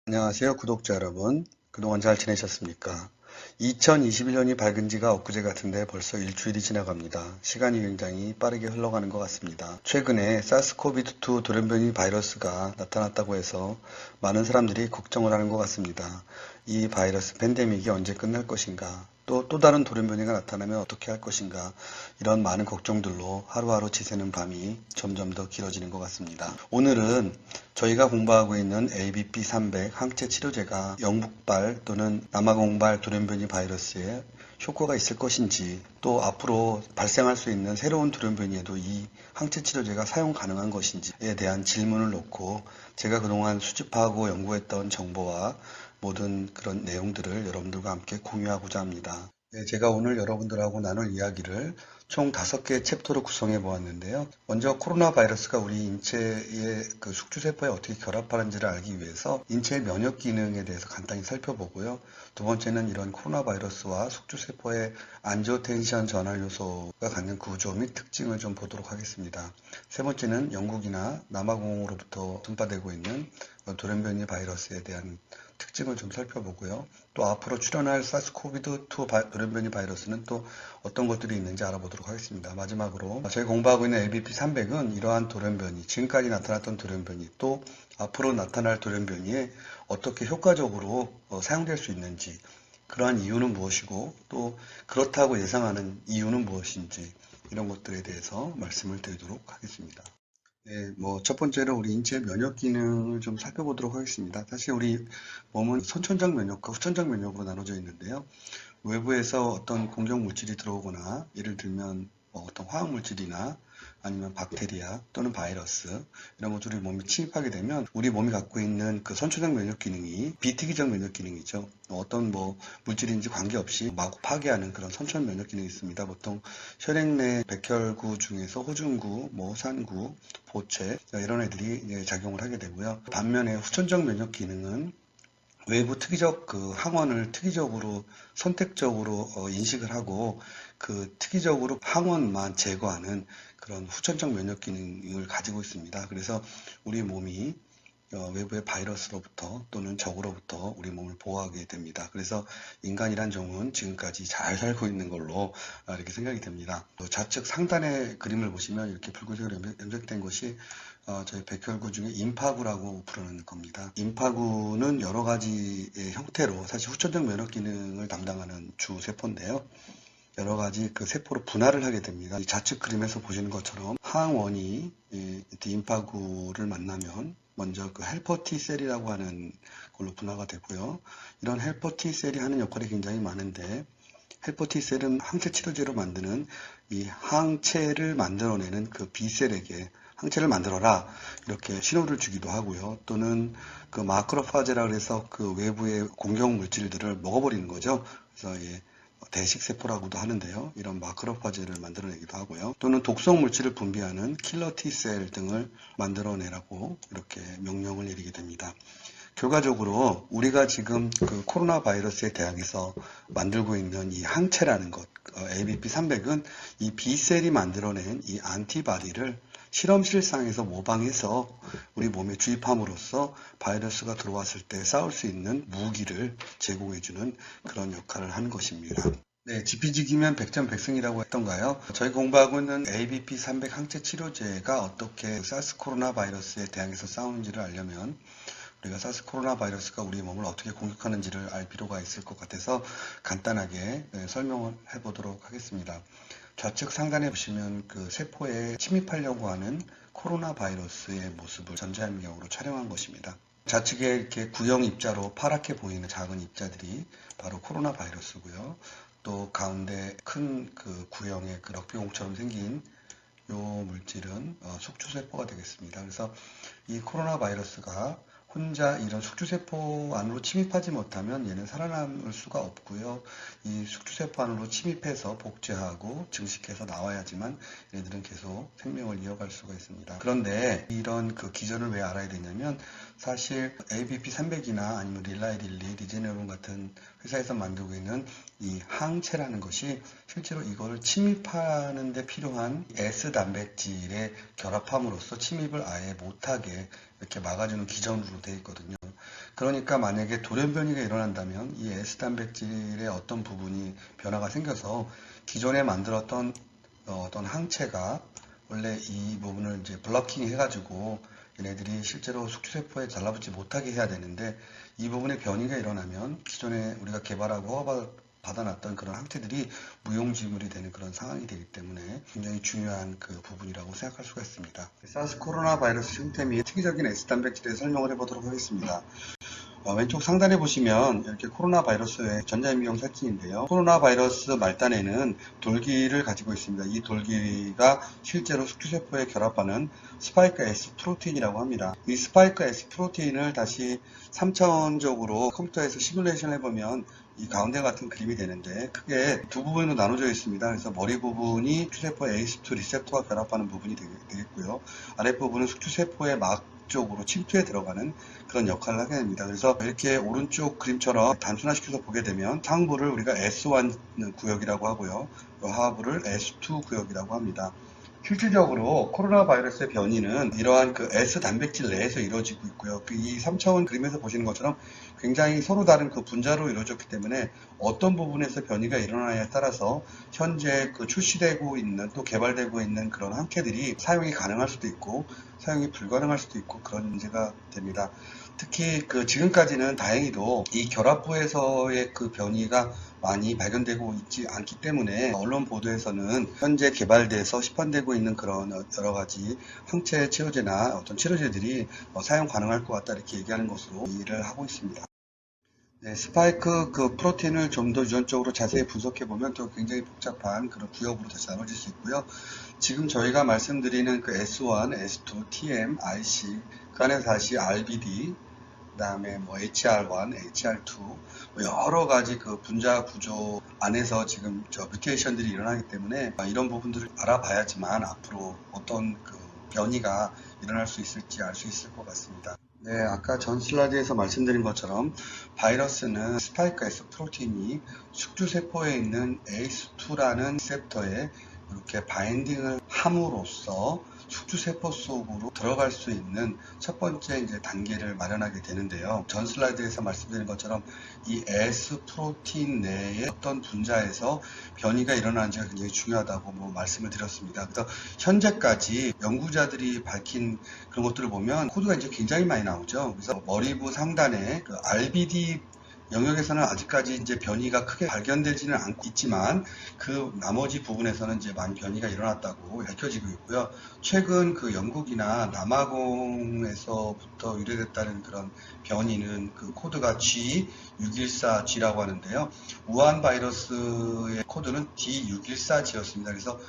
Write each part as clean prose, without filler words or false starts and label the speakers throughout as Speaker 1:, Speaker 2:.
Speaker 1: 안녕하세요, 구독자 여러분. 그동안 잘 지내셨습니까? 2021년이 밝은 지가 엊그제 같은데 벌써 일주일이 지나갑니다. 시간이 굉장히 빠르게 흘러가는 것 같습니다. 최근에 사스코비드2 돌연변이 바이러스가 나타났다고 해서 많은 사람들이 걱정을 하는 것 같습니다. 이 바이러스 팬데믹이 언제 끝날 것인가? 또 다른 돌연변이가 나타나면 어떻게 할 것인가? 이런 많은 걱정들로 하루하루 지새는 밤이 점점 더 길어지는 것 같습니다. 오늘은 저희가 공부하고 있는 ABP300 항체 치료제가 영국발 또는 남아공발 돌연변이 바이러스에 효과가 있을 것인지, 또 앞으로 발생할 수 있는 새로운 돌연변이에도 이 항체 치료제가 사용 가능한 것인지에 대한 질문을 놓고 제가 그동안 수집하고 연구했던 정보와 모든 그런 내용들을 여러분들과 함께 공유하고자 합니다. 네, 제가 오늘 여러분들하고 나눌 이야기를 총 5개의 챕터로 구성해 보았는데요. 먼저 코로나 바이러스가 우리 인체의 그 숙주세포에 어떻게 결합하는지를 알기 위해서 인체의 면역 기능에 대해서 간단히 살펴보고요. 두 번째는 이런 코로나 바이러스와 숙주세포의 안지오텐션 전환 요소가 갖는 구조 및 특징을 좀 보도록 하겠습니다. 세 번째는 영국이나 남아공으로부터 전파되고 있는 돌연변이 바이러스에 대한 특징을 좀 살펴보고요. 또 앞으로 출현할 사스코비드2 돌연변이 바이러스는 또 어떤 것들이 있는지 알아보도록 하겠습니다. 마지막으로 저희 공부하고 있는 LBP300은 이러한 돌연변이, 지금까지 나타났던 돌연변이, 또 앞으로 나타날 돌연변이에 어떻게 효과적으로 사용될 수 있는지, 그러한 이유는 무엇이고 또 그렇다고 예상하는 이유는 무엇인지, 이런 것들에 대해서 말씀을 드리도록 하겠습니다. 네, 첫 번째로 우리 인체 면역 기능을 좀 살펴보도록 하겠습니다. 사실 우리 몸은 선천적 면역과 후천적 면역으로 나눠져 있는데요. 외부에서 어떤 공격 물질이 들어오거나, 예를 들면 어떤 화학 물질이나 아니면 박테리아 또는 바이러스, 이런 것들이 몸에 침입하게 되면 우리 몸이 갖고 있는 그 선천적 면역 기능이 비특이적 면역 기능이죠. 어떤 물질인지 관계없이 마구 파괴하는 그런 선천 면역 기능이 있습니다. 보통 혈액 내 백혈구 중에서 호중구, 산구, 보채 이런 애들이 이제 작용을 하게 되고요. 반면에 후천적 면역 기능은 외부 특이적 그 항원을 특이적으로 선택적으로 인식을 하고 그 특이적으로 항원만 제거하는 그런 후천적 면역 기능을 가지고 있습니다. 그래서 우리 몸이 외부의 바이러스로부터 또는 적으로부터 우리 몸을 보호하게 됩니다. 그래서 인간이란 종은 지금까지 잘 살고 있는 걸로 이렇게 생각이 됩니다. 좌측 상단의 그림을 보시면 이렇게 붉은색으로 염색된 것이 저희 백혈구 중에 임파구라고 부르는 겁니다. 임파구는 여러 가지의 형태로 사실 후천적 면역 기능을 담당하는 주 세포인데요. 여러 가지 그 세포로 분할을 하게 됩니다. 이 좌측 그림에서 보시는 것처럼 항원이 임파구를 만나면 먼저 그 헬퍼 T셀이라고 하는 걸로 분화가 되고요. 이런 헬퍼 T셀이 하는 역할이 굉장히 많은데, 헬퍼 T셀은 항체 치료제로 만드는 이 항체를 만들어내는 그 B셀에게 항체를 만들어라 이렇게 신호를 주기도 하고요. 또는 그 마크로파제라 그래서 그 외부의 공격 물질들을 먹어버리는 거죠. 그래서 대식세포라고도 하는데요. 이런 마크로파제를 만들어내기도 하고요. 또는 독성 물질을 분비하는 킬러 T셀 등을 만들어내라고 이렇게 명령을 내리게 됩니다. 결과적으로 우리가 지금 그 코로나 바이러스에 대항해서 만들고 있는 이 항체라는 것, ABP300은 이 B셀이 만들어낸 이 안티바디를 실험실상에서 모방해서 우리 몸에 주입함으로써 바이러스가 들어왔을 때 싸울 수 있는 무기를 제공해주는 그런 역할을 하는 것입니다. 네, 지피지기면 백전백승이라고 했던가요? 저희 공부하고 있는 ABP300 항체 치료제가 어떻게 사스 코로나 바이러스에 대항해서 싸우는지를 알려면 우리가 사스 코로나 바이러스가 우리 몸을 어떻게 공격하는지를 알 필요가 있을 것 같아서 간단하게 설명을 해보도록 하겠습니다. 좌측 상단에 보시면 그 세포에 침입하려고 하는 코로나 바이러스의 모습을 전자현미경으로 촬영한 것입니다. 좌측에 이렇게 구형 입자로 파랗게 보이는 작은 입자들이 바로 코로나 바이러스고요. 또 가운데 큰 그 구형의 그 럭비공처럼 생긴 이 물질은 숙주세포가 되겠습니다. 그래서 이 코로나 바이러스가 혼자 이런 숙주세포 안으로 침입하지 못하면 얘는 살아남을 수가 없고요. 이 숙주세포 안으로 침입해서 복제하고 증식해서 나와야지만 얘들은 계속 생명을 이어갈 수가 있습니다. 그런데 이런 그 기전을 왜 알아야 되냐면 사실 ABP300이나 아니면 릴라이릴리, 리제네론 같은 회사에서 만들고 있는 이 항체라는 것이 실제로 이걸 침입하는 데 필요한 S단백질에 결합함으로써 침입을 아예 못하게 이렇게 막아주는 기전으로 되어 있거든요. 그러니까 만약에 돌연변이가 일어난다면 이 S단백질의 어떤 부분이 변화가 생겨서 기존에 만들었던 어떤 항체가 원래 이 부분을 이제 블러킹 해가지고 얘네들이 실제로 숙주세포에 달라붙지 못하게 해야 되는데 이 부분에 변이가 일어나면 기존에 우리가 개발하고 받아놨던 그런 항체들이 무용지물이 되는 그런 상황이 되기 때문에 굉장히 중요한 그 부분이라고 생각할 수가 있습니다. 사스 코로나 바이러스 형태 및 특이적인 S단백질에 대해 설명을 해보도록 하겠습니다. 왼쪽 상단에 보시면 이렇게 코로나 바이러스의 전자임용 사진인데요. 코로나 바이러스 말단에는 돌기를 가지고 있습니다. 이 돌기가 실제로 숙주세포에 결합하는 스파이크 S 프로테인이라고 합니다. 이 스파이크 S 프로테인을 다시 3차원적으로 컴퓨터에서 시뮬레이션 해보면 이 가운데 같은 그림이 되는데 크게 두 부분으로 나눠져 있습니다. 그래서 머리 부분이 숙주세포 ACE2 리셉터와 결합하는 부분이 되겠고요. 아랫부분은 숙주세포의 막 쪽으로 침투에 들어가는 그런 역할을 하게 됩니다. 그래서 이렇게 오른쪽 그림처럼 단순화시켜서 보게 되면 상부를 우리가 S1 구역이라고 하고요. 하부를 S2 구역이라고 합니다. 실질적으로 코로나 바이러스의 변이는 이러한 그 S 단백질 내에서 이루어지고 있고요. 이 3차원 그림에서 보시는 것처럼 굉장히 서로 다른 그 분자로 이루어졌기 때문에 어떤 부분에서 변이가 일어나냐에 따라서 현재 그 출시되고 있는 또 개발되고 있는 그런 항체들이 사용이 가능할 수도 있고 사용이 불가능할 수도 있고 그런 문제가 됩니다. 특히 그 지금까지는 다행히도 이 결합부에서의 그 변이가 많이 발견되고 있지 않기 때문에 언론 보도에서는 현재 개발돼서 시판되고 있는 그런 여러 가지 항체 치료제나 어떤 치료제들이 사용 가능할 것 같다 이렇게 얘기하는 것으로 이해를 하고 있습니다. 네, 스파이크 그 프로틴을 좀 더 유전적으로 자세히 분석해 보면 또 굉장히 복잡한 그런 구역으로 다시 나눠질 수 있고요. 지금 저희가 말씀드리는 그 S1, S2, TM, IC, 그 안에서 다시 RBD, 그 다음에 뭐 HR1, HR2, 여러 가지 그 분자 구조 안에서 지금 뮤테이션들이 일어나기 때문에 이런 부분들을 알아봐야지만 앞으로 어떤 그 변이가 일어날 수 있을지 알 수 있을 것 같습니다. 네, 아까 전 슬라이드에서 말씀드린 것처럼 바이러스는 스파이크 S 프로틴이 숙주세포에 있는 ACE2라는 리셉터에 이렇게 바인딩을 함으로써 숙주세포 속으로 들어갈 수 있는 첫 번째 이제 단계를 마련하게 되는데요. 전 슬라이드에서 말씀드린 것처럼 이 S 프로틴 내에 어떤 분자에서 변이가 일어나는지가 굉장히 중요하다고 말씀을 드렸습니다. 그래서 현재까지 연구자들이 밝힌 그런 것들을 보면 코드가 이제 굉장히 많이 나오죠. 그래서 머리부 상단에 그 RBD 영역에서는 아직까지 이제 변이가 크게 발견되지는 않고 있지만 그 나머지 부분에서는 이제 많은 변이가 일어났다고 밝혀지고 있고요. 최근 그 영국이나 남아공에서부터 유래됐다는 그런 변이는 그 코드가 G614G라고 하는데요. 우한 바이러스의 코드는 D614G였습니다. 그래서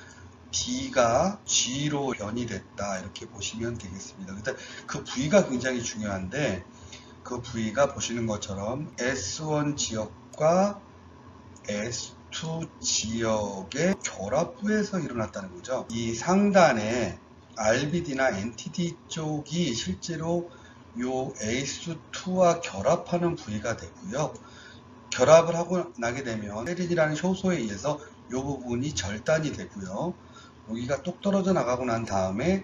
Speaker 1: D가 G로 변이됐다 이렇게 보시면 되겠습니다. 근데 그 부위가 굉장히 중요한데 그 부위가 보시는 것처럼 S1 지역과 S2 지역의 결합부에서 일어났다는 거죠. 이 상단에 RBD나 NTD 쪽이 실제로 요 ACE2와 결합하는 부위가 되고요. 결합을 하고 나게 되면 세린이라는 효소에 의해서 이 부분이 절단이 되고요. 여기가 똑 떨어져 나가고 난 다음에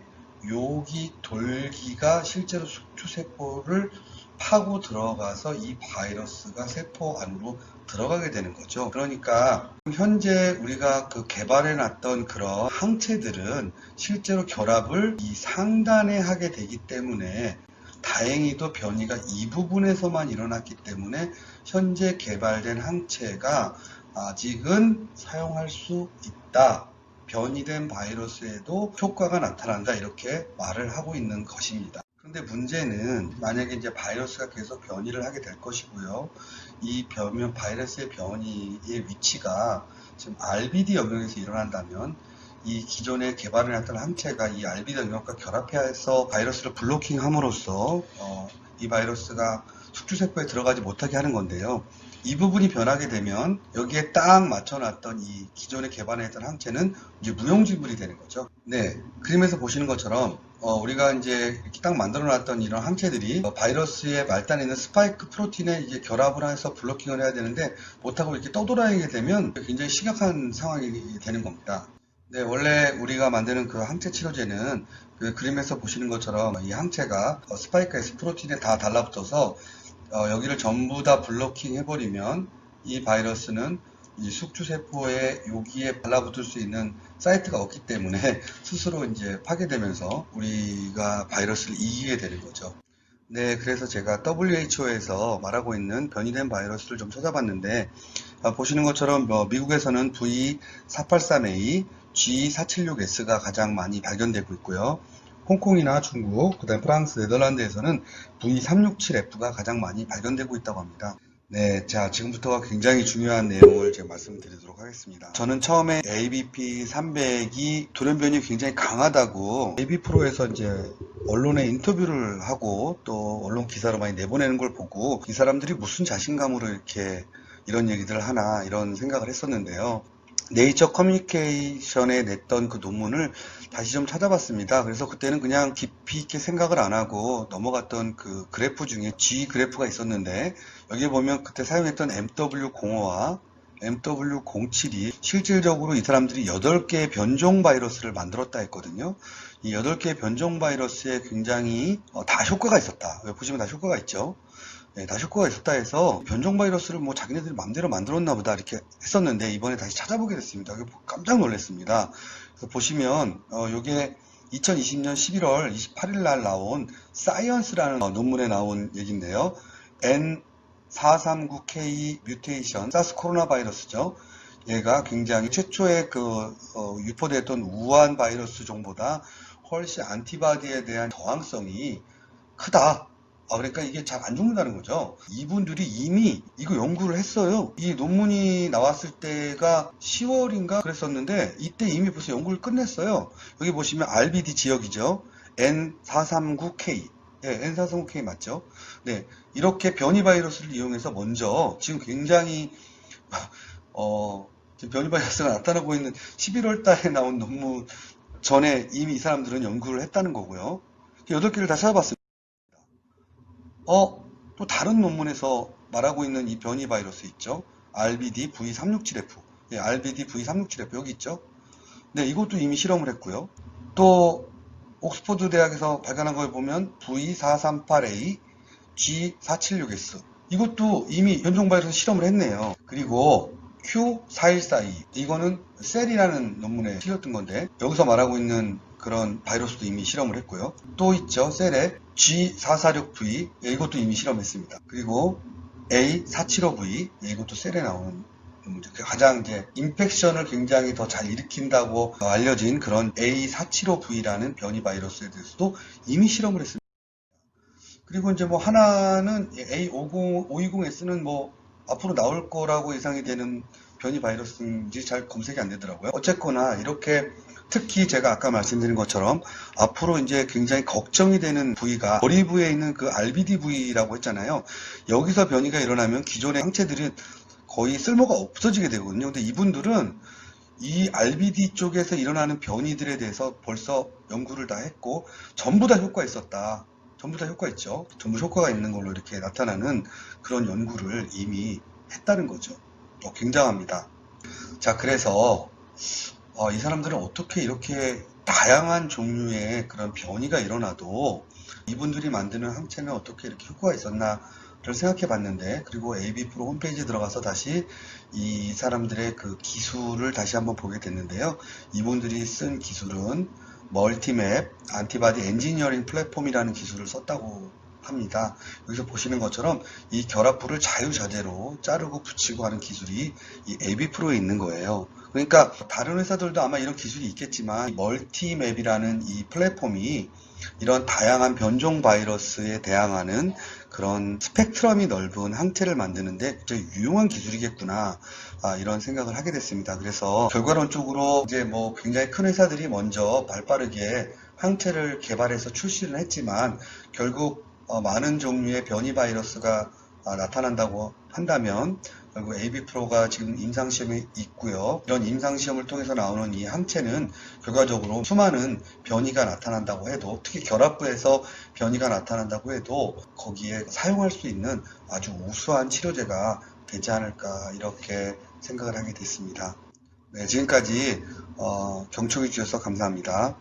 Speaker 1: 여기 돌기가 실제로 숙주세포를 파고 들어가서 이 바이러스가 세포 안으로 들어가게 되는 거죠. 그러니까 현재 우리가 그 개발해 놨던 그런 항체들은 실제로 결합을 이 상단에 하게 되기 때문에 다행히도 변이가 이 부분에서만 일어났기 때문에 현재 개발된 항체가 아직은 사용할 수 있다. 변이된 바이러스에도 효과가 나타난다. 이렇게 말을 하고 있는 것입니다. 그런데 문제는 만약에 이제 바이러스가 계속 변이를 하게 될 것이고요. 이 바이러스의 변이의 위치가 지금 RBD 영역에서 일어난다면 이 기존에 개발을 했던 항체가 이 RBD 영역과 결합해서 바이러스를 블로킹함으로써 이 바이러스가 숙주세포에 들어가지 못하게 하는 건데요. 이 부분이 변하게 되면 여기에 딱 맞춰놨던 이 기존에 개발했던 항체는 이제 무용지물이 되는 거죠. 네, 그림에서 보시는 것처럼 우리가 이제 이렇게 딱 만들어 놨던 이런 항체들이 바이러스의 말단에 있는 스파이크 프로틴에 이제 결합을 해서 블로킹을 해야 되는데 못하고 이렇게 떠돌아다니게 되면 굉장히 심각한 상황이 되는 겁니다. 네, 원래 우리가 만드는 그 항체 치료제는 그 그림에서 보시는 것처럼 이 항체가 스파이크 S 프로틴에 다 달라붙어서 여기를 전부 다 블로킹 해버리면 이 바이러스는 이 숙주세포에 여기에 달라붙을 수 있는 사이트가 없기 때문에 스스로 이제 파괴되면서 우리가 바이러스를 이기게 되는 거죠. 네, 그래서 제가 WHO에서 말하고 있는 변이된 바이러스를 좀 찾아봤는데, 보시는 것처럼 미국에서는 V483A, G476S가 가장 많이 발견되고 있고요. 홍콩이나 중국, 그다음 프랑스, 네덜란드에서는 V367F가 가장 많이 발견되고 있다고 합니다. 네, 자, 지금부터가 굉장히 중요한 내용을 제가 말씀드리도록 하겠습니다. 저는 처음에 ABP300이 돌연변이 굉장히 강하다고 AB프로에서 이제 언론에 인터뷰를 하고 또 언론 기사로 많이 내보내는 걸 보고 이 사람들이 무슨 자신감으로 이렇게 이런 얘기들을 하나 이런 생각을 했었는데요. 네이처 커뮤니케이션에 냈던 그 논문을 다시 좀 찾아봤습니다. 그래서 그때는 그냥 깊이 있게 생각을 안 하고 넘어갔던 그 그래프 중에 G 그래프가 있었는데 여기에 보면 그때 사용했던 MW05와 MW07이 실질적으로 이 사람들이 8개의 변종 바이러스를 만들었다 했거든요. 이 8개의 변종 바이러스에 굉장히 다 효과가 있었다. 여기 보시면 다 효과가 있죠. 네, 다 효과가 있었다 해서 변종 바이러스를 뭐 자기네들이 마음대로 만들었나 보다 이렇게 했었는데 이번에 다시 찾아보게 됐습니다. 깜짝 놀랐습니다. 그래서 보시면 요게 2020년 11월 28일 날 나온 사이언스라는 논문에 나온 얘기인데요. N439K 뮤테이션 사스 코로나 바이러스죠. 얘가 굉장히 최초에 유포됐던 우한 바이러스 종보다 훨씬 안티바디에 대한 저항성이 크다. 그러니까 이게 잘 안 죽는다는 거죠. 이분들이 이미 이거 연구를 했어요. 이 논문이 나왔을 때가 10월인가 그랬었는데 이때 이미 벌써 연구를 끝냈어요. 여기 보시면 RBD 지역이죠. N439K. 네, N439K 맞죠? 네, 이렇게 변이 바이러스를 이용해서 먼저 지금 굉장히 지금 변이 바이러스가 나타나고 있는 11월 달에 나온 논문 전에 이미 이 사람들은 연구를 했다는 거고요. 8개를 다 찾아봤습니다. 또 다른 논문에서 말하고 있는 이 변이 바이러스 있죠? RBD V367F. 예, RBD V367F 여기 있죠? 네, 이것도 이미 실험을 했고요. 또 옥스퍼드 대학에서 발견한 걸 보면 V438A, G476S. 이것도 이미 변종 바이러스 실험을 했네요. 그리고 Q4142. 이거는 셀이라는 논문에 실렸던 건데 여기서 말하고 있는 그런 바이러스도 이미 실험을 했고요. 또 있죠. 셀에 G446V. 이것도 이미 실험했습니다. 그리고 A475V. 이것도 셀에 나오는 논문이죠. 가장 이제 인펙션을 굉장히 더 잘 일으킨다고 알려진 그런 A475V라는 변이 바이러스에 대해서도 이미 실험을 했습니다. 그리고 이제 뭐 하나는 A520S는 뭐 앞으로 나올 거라고 예상이 되는 변이 바이러스인지 잘 검색이 안 되더라고요. 어쨌거나 이렇게 특히 제가 아까 말씀드린 것처럼 앞으로 이제 굉장히 걱정이 되는 부위가 머리 부위에 있는 그 RBD 부위라고 했잖아요. 여기서 변이가 일어나면 기존의 항체들이 거의 쓸모가 없어지게 되거든요. 근데 이분들은 이 RBD 쪽에서 일어나는 변이들에 대해서 벌써 연구를 다 했고 전부 다 효과 있었다. 전부 다 효과 있죠. 전부 효과가 있는 걸로 이렇게 나타나는 그런 연구를 이미 했다는 거죠. 굉장합니다. 자, 그래서 이 사람들은 어떻게 이렇게 다양한 종류의 그런 변이가 일어나도 이분들이 만드는 항체는 어떻게 이렇게 효과가 있었나를 생각해 봤는데, 그리고 AB프로 홈페이지에 들어가서 다시 이 사람들의 그 기술을 다시 한번 보게 됐는데요. 이분들이 쓴 기술은 멀티맵 안티바디 엔지니어링 플랫폼이라는 기술을 썼다고 합니다. 여기서 보시는 것처럼 이 결합부를 자유자재로 자르고 붙이고 하는 기술이 이 AB프로에 있는 거예요. 그러니까 다른 회사들도 아마 이런 기술이 있겠지만 멀티맵이라는 이 플랫폼이 이런 다양한 변종 바이러스에 대항하는 그런 스펙트럼이 넓은 항체를 만드는데 굉장히 유용한 기술이겠구나, 이런 생각을 하게 됐습니다. 그래서 결과론적으로 이제 뭐 굉장히 큰 회사들이 먼저 발빠르게 항체를 개발해서 출시를 했지만 결국 많은 종류의 변이 바이러스가 나타난다고 한다면 그리고 ABPRO가 지금 임상시험에 있고요. 이런 임상시험을 통해서 나오는 이 항체는 결과적으로 수많은 변이가 나타난다고 해도, 특히 결합부에서 변이가 나타난다고 해도 거기에 사용할 수 있는 아주 우수한 치료제가 되지 않을까 이렇게 생각을 하게 됐습니다. 네, 지금까지 경청해 주셔서 감사합니다.